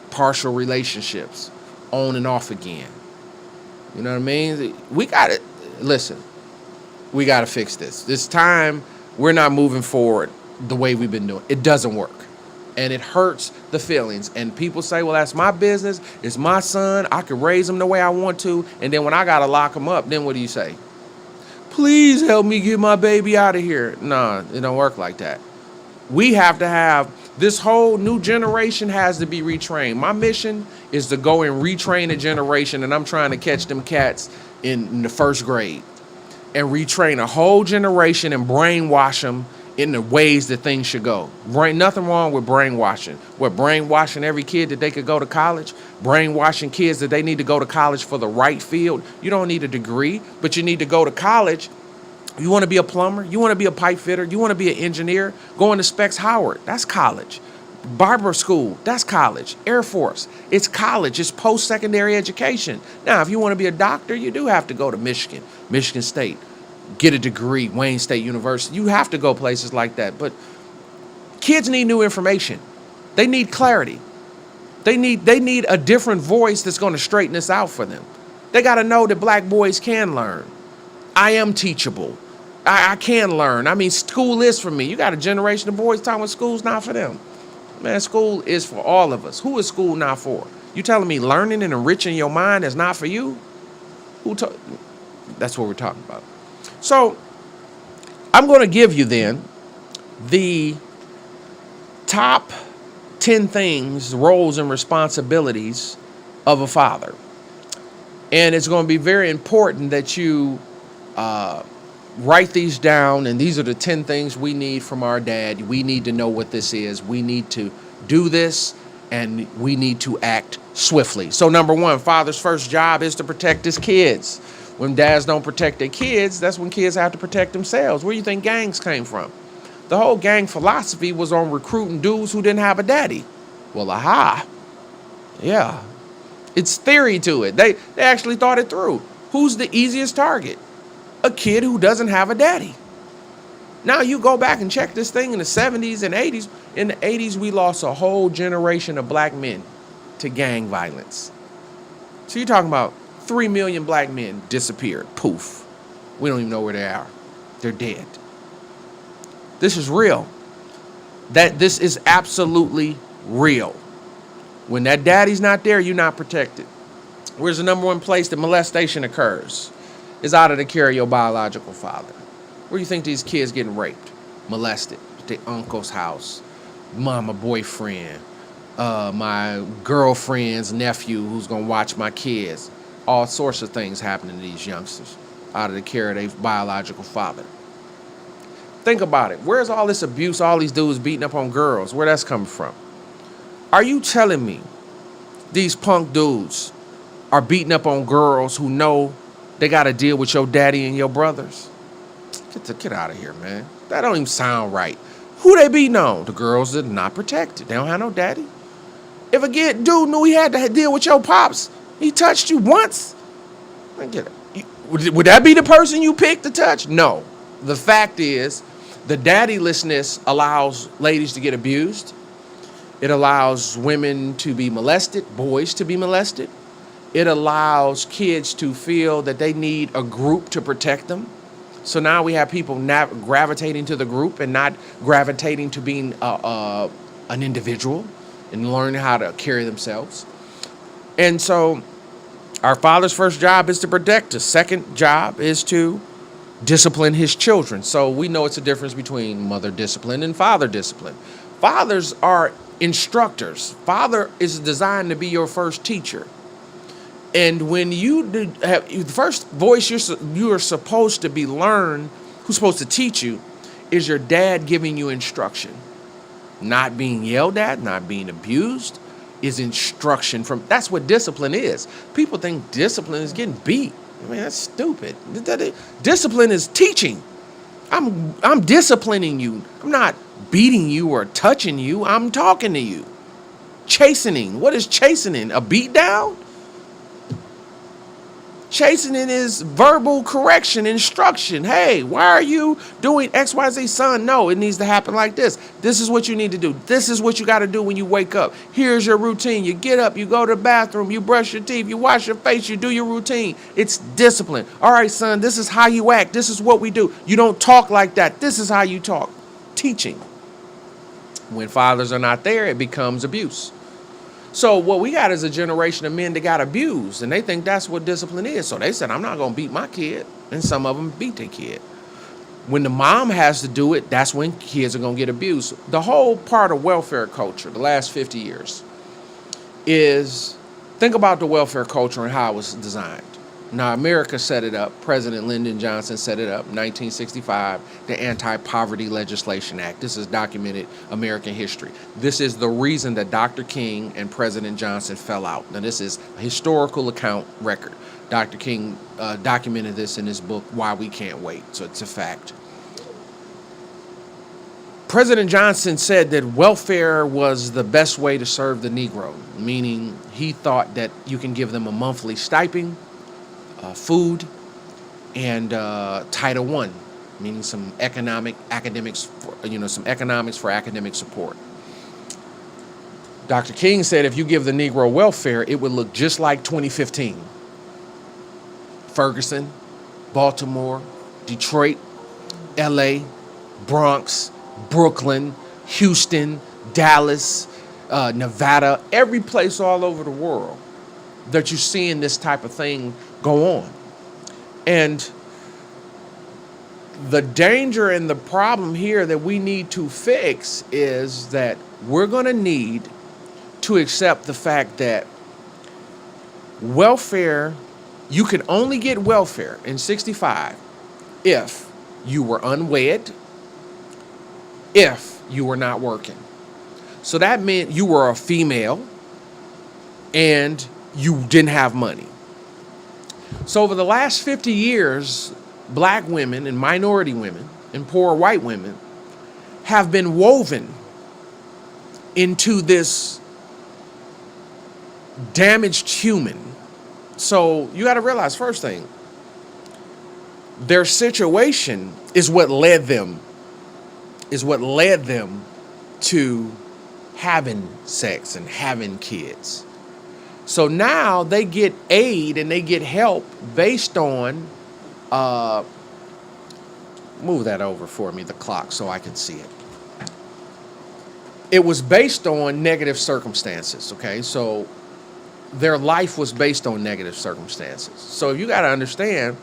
S6: partial relationships, on and off again. You know what I mean? We got to, listen, we got to fix this. This time, we're not moving forward the way we've been doing. It doesn't work. And it hurts the feelings. And people say, well, that's my business. It's my son. I can raise him the way I want to. And then when I got to lock him up, then what do you say? Please help me get my baby out of here. No, it don't work like that. We have to have, this whole new generation has to be retrained. My mission is to go and retrain a generation, and I'm trying to catch them cats in the first grade and retrain a whole generation and brainwash them in the ways that things should go. Nothing wrong with brainwashing. We're brainwashing every kid that they could go to college, brainwashing kids that they need to go to college for the right field. You don't need a degree, but you need to go to college. You want to be a plumber? You want to be a pipe fitter? You want to be an engineer? Going to Specs Howard, that's college. Barber school, that's college. Air Force, it's college. It's post-secondary education. Now, if you want to be a doctor, you do have to go to Michigan, Michigan State, get a degree, Wayne State University. You have to go places like that. But kids need new information. They need clarity. They need a different voice that's going to straighten this out for them. They got to know that black boys can learn. I am teachable. I can learn. I mean, school is for me. You got a generation of boys talking about school's not for them. Man, school is for all of us. Who is school not for? You telling me learning and enriching your mind is not for you? That's what we're talking about. So I'm going to give you then the top 10 things, roles and responsibilities of a father. And it's going to be very important that you write these down. And these are the 10 things we need from our dad. We need to know what this is. We need to do this, and we need to act swiftly. So number one, father's first job is to protect his kids. When dads don't protect their kids, that's when kids have to protect themselves. Where do you think gangs came from? The whole gang philosophy was on recruiting dudes who didn't have a daddy. Well, aha. Yeah. It's theory to it. They actually thought it through. Who's the easiest target? A kid who doesn't have a daddy. Now you go back and check this thing in the 70s and 80s. In the 80s, we lost a whole generation of black men to gang violence. So you're talking about 3 million black men disappeared. Poof. We don't even know where they are. They're dead. This is real. This is absolutely real. When that daddy's not there, you're not protected. Where's the number one place that molestation occurs? Is out of the care of your biological father. Where do you think these kids getting raped, molested? At their uncle's house, mama, boyfriend, my girlfriend's nephew who's gonna watch my kids. All sorts of things happening to these youngsters out of the care of their biological father. Think about it. Where's all this abuse, all these dudes beating up on girls? Where that's coming from? Are you telling me these punk dudes are beating up on girls who know they got to deal with your daddy and your brothers? Get out of here, man. That don't even sound right. Who they beating on? The girls that are not protected. They don't have no daddy. If a dude knew he had to deal with your pops, he touched you once, would that be the person you picked to touch? No. The fact is, the daddylessness allows ladies to get abused. It allows women to be molested, boys to be molested. It allows kids to feel that they need a group to protect them. So now we have people gravitating to the group and not gravitating to being an individual and learning how to carry themselves. And so our father's first job is to protect us. Second job is to discipline his children. So we know it's a difference between mother discipline and father discipline. Fathers are instructors. Father is designed to be your first teacher. And when you have the first voice you are supposed to be learned, who's supposed to teach you, is your dad giving you instruction. Not being yelled at, not being abused, is instruction from. That's what discipline is. People think discipline is getting beat. I mean, that's stupid. Discipline is teaching. I'm disciplining you. I'm not beating you or touching you. I'm talking to you. Chastening. What is chastening? A beat down? Chastening is verbal correction, instruction. Hey, why are you doing X, Y, Z, son? No, it needs to happen like this. This is what you need to do. This is what you got to do when you wake up. Here's your routine. You get up, you go to the bathroom, you brush your teeth, you wash your face, you do your routine. It's discipline. All right, son, this is how you act. This is what we do. You don't talk like that. This is how you talk. Teaching. When fathers are not there, it becomes abuse. So what we got is a generation of men that got abused, and they think that's what discipline is. So they said, I'm not going to beat my kid. And some of them beat their kid. When the mom has to do it, that's when kids are going to get abused. The whole part of welfare culture, the last 50 years, is think about the welfare culture and how it was designed. Now, America set it up. President Lyndon Johnson set it up, 1965, the Anti-Poverty Legislation Act. This is documented American history. This is the reason that Dr. King and President Johnson fell out. Now, this is a historical account record. Dr. King documented this in his book, Why We Can't Wait, so it's a fact. President Johnson said that welfare was the best way to serve the Negro, meaning he thought that you can give them a monthly stipend, food, and Title I, meaning some economics for academic support. Dr. King said if you give the Negro welfare, it would look just like 2015. Ferguson, Baltimore, Detroit, LA, Bronx, Brooklyn, Houston, Dallas, Nevada, every place all over the world that you're seeing this type of thing go on. And the danger and the problem here that we need to fix is that we're going to need to accept the fact that welfare, you can only get welfare in 65 if you were unwed, if you were not working. So that meant you were a female and you didn't have money. So over the last 50 years, black women and minority women and poor white women have been woven into this damaged human. So you got to realize, first thing, their situation is what led them to having sex and having kids. So now they get aid and they get help based on, move that over for me, the clock, so I can see it. It was based on negative circumstances, okay? So their life was based on negative circumstances. So you got to understand,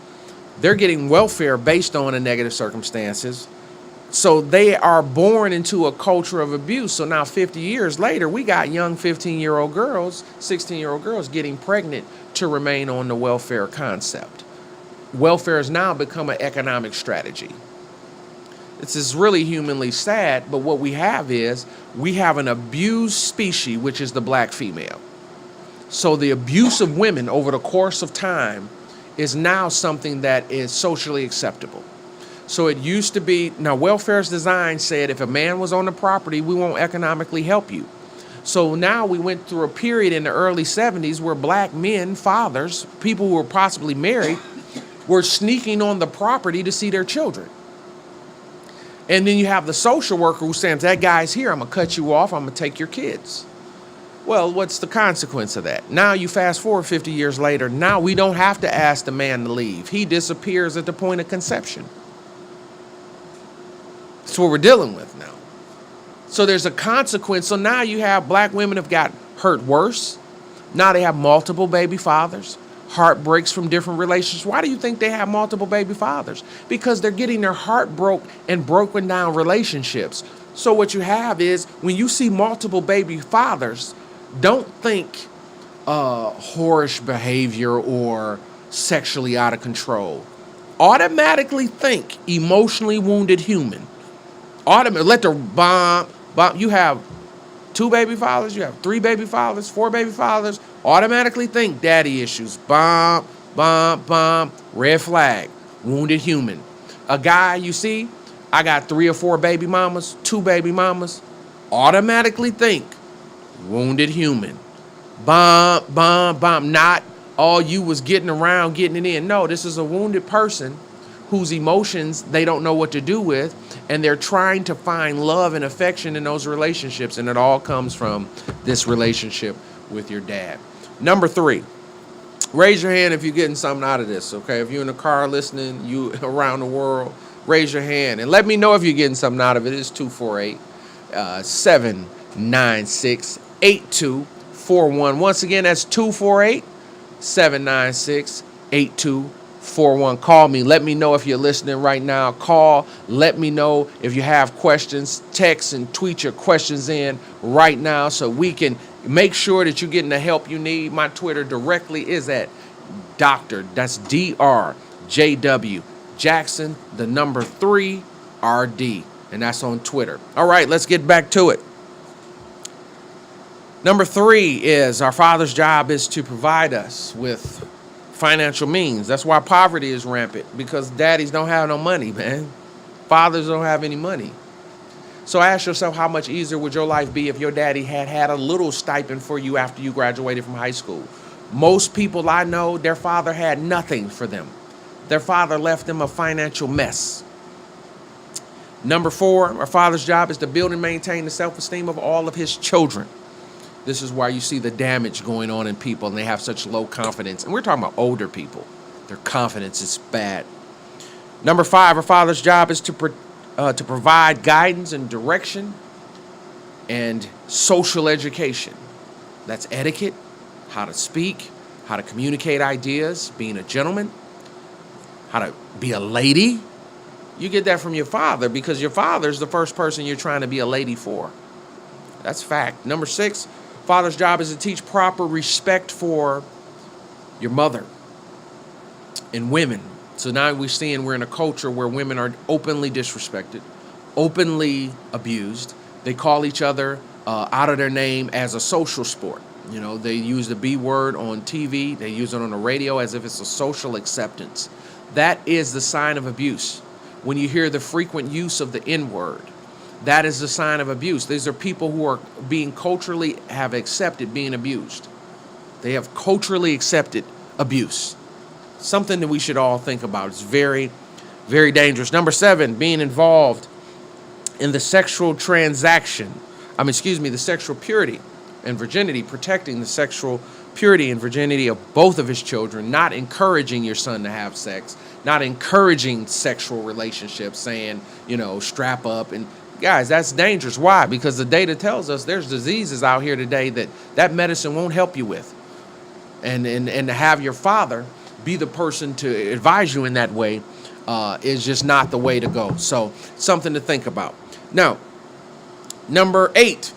S6: they're getting welfare based on the negative circumstances. So they are born into a culture of abuse. So now 50 years later, we got young 15-year-old girls, 16-year-old girls getting pregnant to remain on the welfare concept. Welfare has now become an economic strategy. This is really humanly sad, but what we have is we have an abused species, which is the black female. So the abuse of women over the course of time is now something that is socially acceptable. So it used to be, now welfare's design said if a man was on the property, we won't economically help you. So now we went through a period in the early 70s where black men, fathers, people who were possibly married, were sneaking on the property to see their children. And then you have the social worker who says, that guy's here, I'm gonna cut you off, I'm gonna take your kids. Well, what's the consequence of that? Now you fast forward 50 years later, now we don't have to ask the man to leave. He disappears at the point of conception. That's what we're dealing with now. So there's a consequence. So now you have black women have got hurt worse. Now they have multiple baby fathers, heartbreaks from different relationships. Why do you think they have multiple baby fathers? Because they're getting their heart broke and broken down relationships. So what you have is when you see multiple baby fathers, don't think whorish behavior or sexually out of control. Automatically think emotionally wounded human. Let the bomb. You have 2 baby fathers, you have 3 baby fathers, 4 baby fathers. Automatically think daddy issues. Bomb, red flag, wounded human. A guy, you see, I got 3 or 4 baby mamas, 2 baby mamas. Automatically think wounded human. Bomb. Not all you was getting around, getting it in. No, this is a wounded person whose emotions they don't know what to do with, and they're trying to find love and affection in those relationships, and it all comes from this relationship with your dad. Number 3, raise your hand if you're getting something out of this, okay? If you're in the car listening, you around the world, raise your hand, and let me know if you're getting something out of it. It's 248-796-8241. Once again, that's 248-796-8241. 41. Call me. Let me know if you're listening right now. Call. Let me know if you have questions. Text and tweet your questions in right now so we can make sure that you're getting the help you need. My Twitter directly is at Dr. That's DRJW Jackson, the number 3 RD. And that's on Twitter. All right, let's get back to it. Number 3 is our Father's job is to provide us with financial means. That's why poverty is rampant, because daddies don't have no money, man. Fathers don't have any money. So ask yourself, how much easier would your life be if your daddy had a little stipend for you after you graduated from high school? Most people I know, their father had nothing for them. Their father left them a financial mess. Number 4, our Father's job is to build and maintain the self-esteem of all of his children. This is why you see the damage going on in people, and they have such low confidence. And we're talking about older people. Their confidence is bad. Number 5, a father's job is to provide guidance and direction and social education. That's etiquette, how to speak, how to communicate ideas, being a gentleman, how to be a lady. You get that from your father because your father's the first person you're trying to be a lady for. That's fact. Number 6, father's job is to teach proper respect for your mother and women. So now we're in a culture where women are openly disrespected, openly abused. They call each other out of their name as a social sport. You know, they use the B word on TV. They use it on the radio as if it's a social acceptance. That is the sign of abuse. When you hear the frequent use of the N word, that is the sign of abuse. These are people who are being culturally have accepted being abused. They have culturally accepted abuse. Something that we should all think about. It's very, very dangerous. Number 7, being involved in the sexual the sexual purity and virginity, protecting the sexual purity and virginity of both of his children, not encouraging your son to have sex, not encouraging sexual relationships, saying, strap up. And guys, that's dangerous. Why? Because the data tells us there's diseases out here today that medicine won't help you with. And to have your father be the person to advise you in that way is just not the way to go. So something to think about. Now, number 8,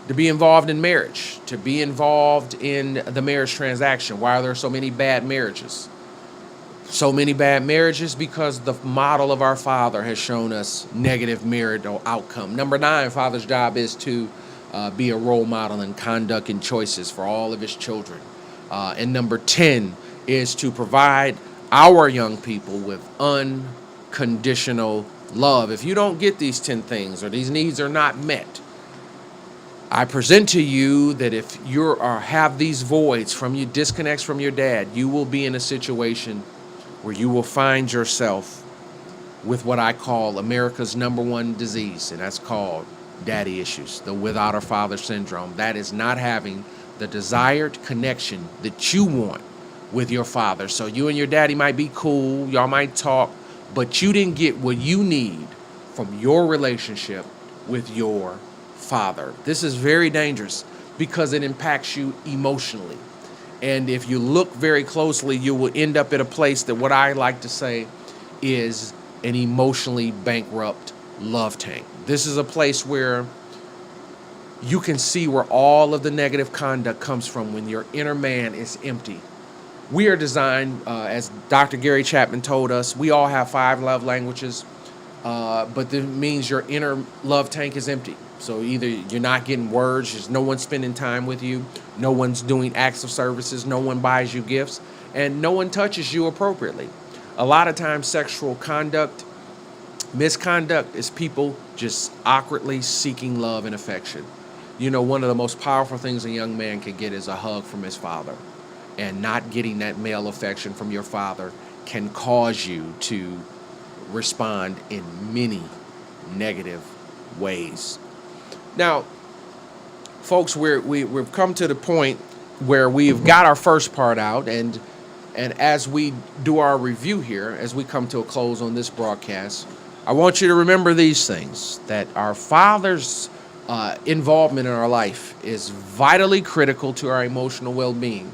S6: to be involved in marriage, to be involved in the marriage transaction. Why are there so many bad marriages? So many bad marriages because the model of our father has shown us negative marital outcome. Number 9, father's job is to be a role model in conduct and choices for all of his children. And number 10 is to provide our young people with unconditional love. If you don't get these 10 things or these needs are not met, I present to you that if you have these voids from you, disconnects from your dad, you will be in a situation where you will find yourself with what I call America's number 1 disease, and that's called daddy issues, the without a father syndrome. That is not having the desired connection that you want with your father. So you and your daddy might be cool, y'all might talk, but you didn't get what you need from your relationship with your father. This is very dangerous because it impacts you emotionally. And if you look very closely, you will end up at a place that what I like to say is an emotionally bankrupt love tank. This is a place where you can see where all of the negative conduct comes from when your inner man is empty. We are designed, as Dr. Gary Chapman told us, we all have 5 love languages, but that means your inner love tank is empty. So either you're not getting words, there's no one spending time with you, no one's doing acts of services, no one buys you gifts, and no one touches you appropriately. A lot of times sexual misconduct is people just awkwardly seeking love and affection. One of the most powerful things a young man can get is a hug from his father. And not getting that male affection from your father can cause you to respond in many negative ways. Now, folks, we've come to the point where we've got our first part out, and as we do our review here, as we come to a close on this broadcast, I want you to remember these things, that our father's involvement in our life is vitally critical to our emotional well-being.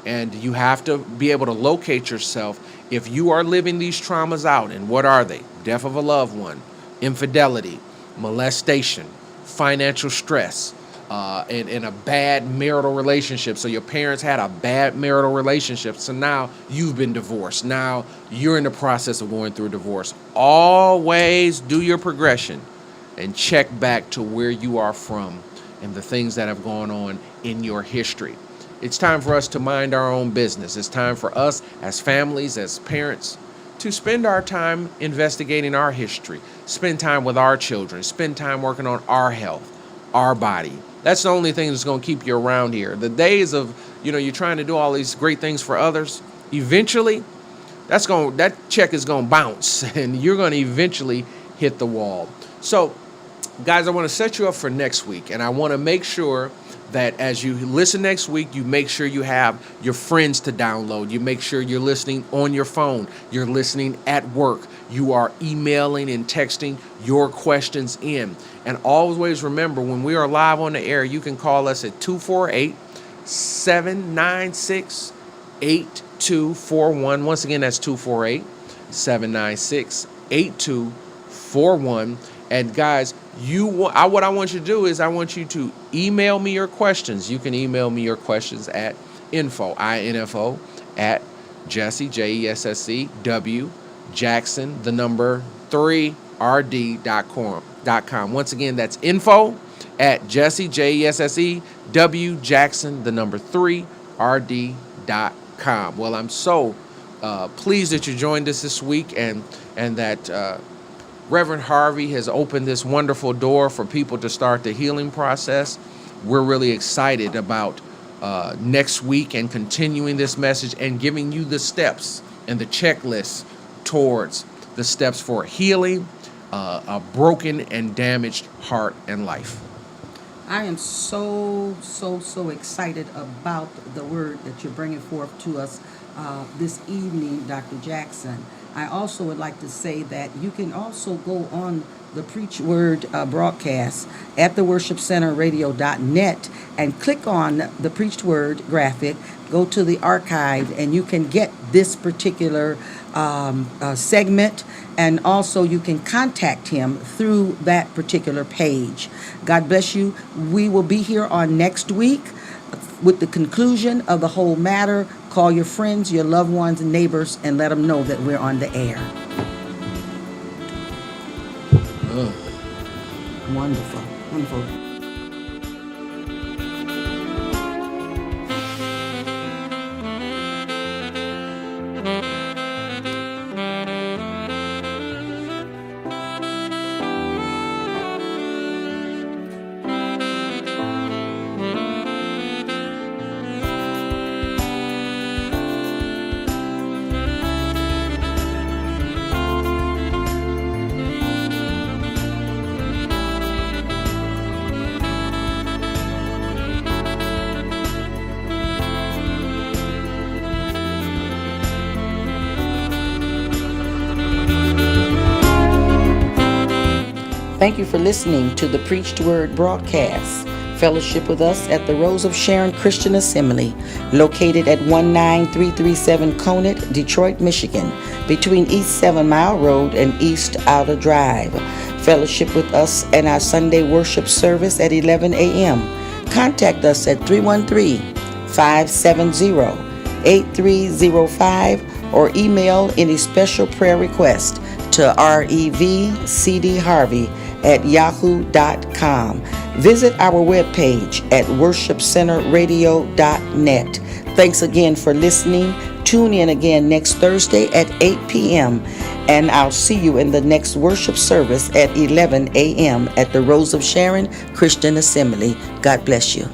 S6: And you have to be able to locate yourself if you are living these traumas out. And what are they? Death of a loved one, infidelity, molestation, financial stress, and a bad marital relationship. So your parents had a bad marital relationship. So now you've been divorced. Now you're in the process of going through a divorce. Always do your progression and check back to where you are from and the things that have gone on in your history. It's time for us to mind our own business. It's time for us as families, as parents, to spend our time investigating our history, spend time with our children, spend time working on our health, our body. That's the only thing that's going to keep you around here. The days of, you're trying to do all these great things for others, eventually that check is going to bounce and you're going to eventually hit the wall. So, guys, I want to set you up for next week, and I want to make sure that as you listen next week, you make sure you have your friends to download. You make sure you're listening on your phone. You're listening at work. You are emailing and texting your questions in. And always remember, when we are live on the air, you can call us at 248-796-8241. Once again, that's 248-796-8241. And guys, what I want you to do is I want you to email me your questions. You can email me your questions at info at Jesse, JESSE, Jackson, the number 3rd.com. Once again, that's info at Jesse, JESSE, Jackson, the number 3rd.com. Well, I'm so pleased that you joined us this week, and that Reverend Harvey has opened this wonderful door for people to start the healing process. We're really excited about next week and continuing this message and giving you the steps and the checklist towards the steps for healing a broken and damaged heart and life.
S5: I am so excited about the word that you're bringing forth to us this evening, Dr. Jackson. I also would like to say that you can also go on the Preach Word broadcast at the worshipcenterradio.net and click on the Preached Word graphic, go to the archive, and you can get this particular segment, and also you can contact him through that particular page. God bless you. We will be here on next week with the conclusion of the whole matter. Call your friends, your loved ones, and neighbors, and let them know that we're on the air. Wonderful. Thank you for listening to the Preached Word broadcast. Fellowship with us at the Rose of Sharon Christian Assembly, located at 19337 Conant, Detroit, Michigan, between East 7 Mile Road and East Outer Drive. Fellowship with us and our Sunday worship service at 11 a.m. Contact us at 313-570-8305 or email any special prayer request to revcdharvey@yahoo.com. Visit our webpage at worshipcenterradio.net. Thanks again for listening. Tune in again next Thursday at 8 p.m. and I'll see you in the next worship service at 11 a.m. at the Rose of Sharon Christian Assembly. God bless you.